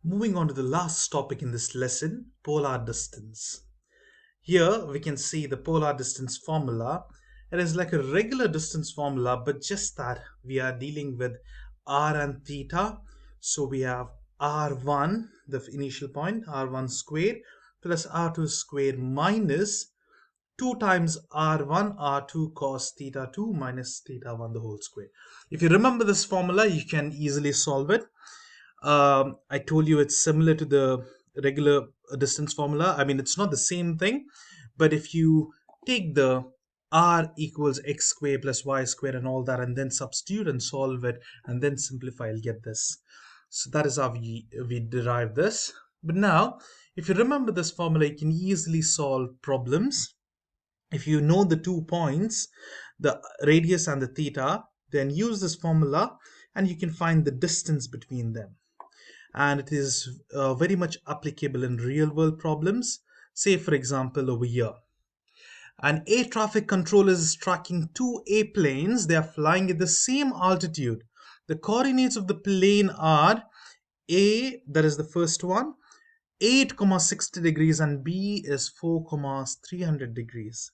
Moving on to the last topic in this lesson, polar distance. Here we can see the polar distance formula. It is like a regular distance formula, but just that we are dealing with r and theta. So we have r1, the initial point, r1 squared plus r2 squared minus 2 times r1 r2 cos theta 2 minus theta 1 the whole square. If you remember this formula, you can easily solve it. I told you it's similar to the regular distance formula. I mean, it's not the same thing, but if you take the r equals x squared plus y squared and all that, and then substitute and solve it, and then simplify, you'll get this. So that is how we derive this. But now, if you remember this formula, you can easily solve problems. If you know the 2 points, the radius and the theta, then use this formula and you can find the distance between them. And it is very much applicable in real world problems. Say for example over here, an air traffic controller is tracking two airplanes. They are flying at the same altitude. The coordinates of the plane are A, that is the first one, 8,60 degrees, and B is 4,300 degrees,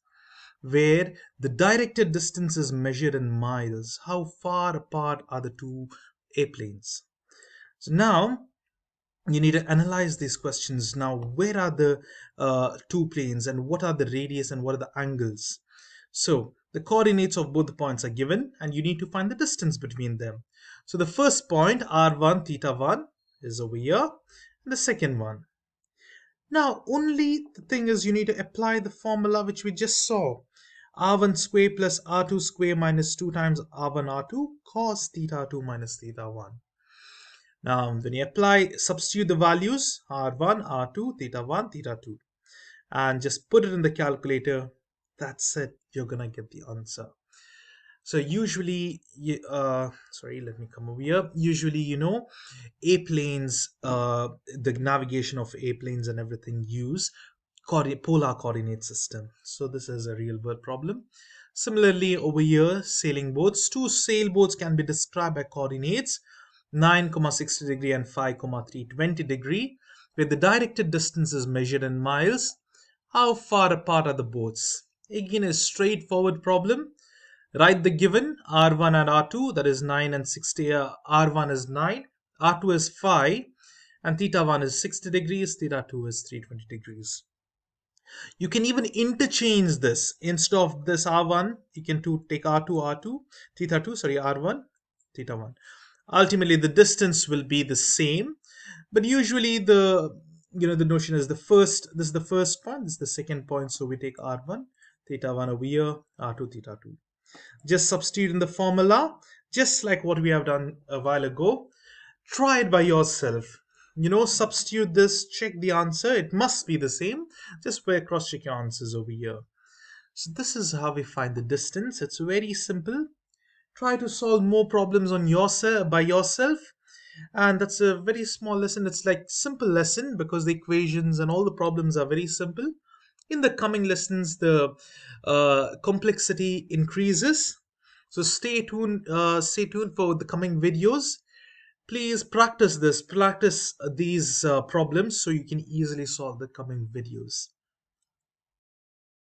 where the directed distance is measured in miles. How far apart are the two airplanes? So now you need to analyze these questions. Now, where are the two planes and what are the radius and what are the angles? So the coordinates of both the points are given and you need to find the distance between them. So the first point, r1 theta 1, is over here, and the second one. Now only the thing is you need to apply the formula which we just saw. r1 square plus r2 square minus 2 times r1 r2 cos theta 2 minus theta 1. Now, when you apply, substitute the values r1, r2, theta 1, theta 2, and just put it in the calculator. That's it. You're gonna get the answer. So usually, sorry, let me come over here. Usually, airplanes, the navigation of airplanes and everything use polar coordinate system. So this is a real world problem. Similarly, over here, sailing boats. Two sailboats can be described by coordinates 9,60 degree and 5,320 degree, where the directed distance is measured in miles. How far apart are the boats? Again, a straightforward problem. Write the given r1 and r2, that is 9 and 60. R1 is 9, r2 is 5, and theta 1 is 60 degrees, theta 2 is 320 degrees. You can even interchange this. Instead of this r1, you can take r2, theta 2, sorry, r1, theta 1. Ultimately, the distance will be the same, but usually the notion is this is the first point, this is the second point, so we take r1, theta 1 over here, r2, theta 2. Just substitute in the formula, just like what we have done a while ago. Try it by yourself. Substitute this, check the answer. It must be the same. Just cross check your answers over here. So this is how we find the distance. It's very simple. Try to solve more problems on yourself by yourself. And that's a very small lesson. It's like simple lesson because the equations and all the problems are very simple. In the coming lessons, the complexity increases. So stay tuned for the coming videos. Please practice these problems so you can easily solve the coming videos.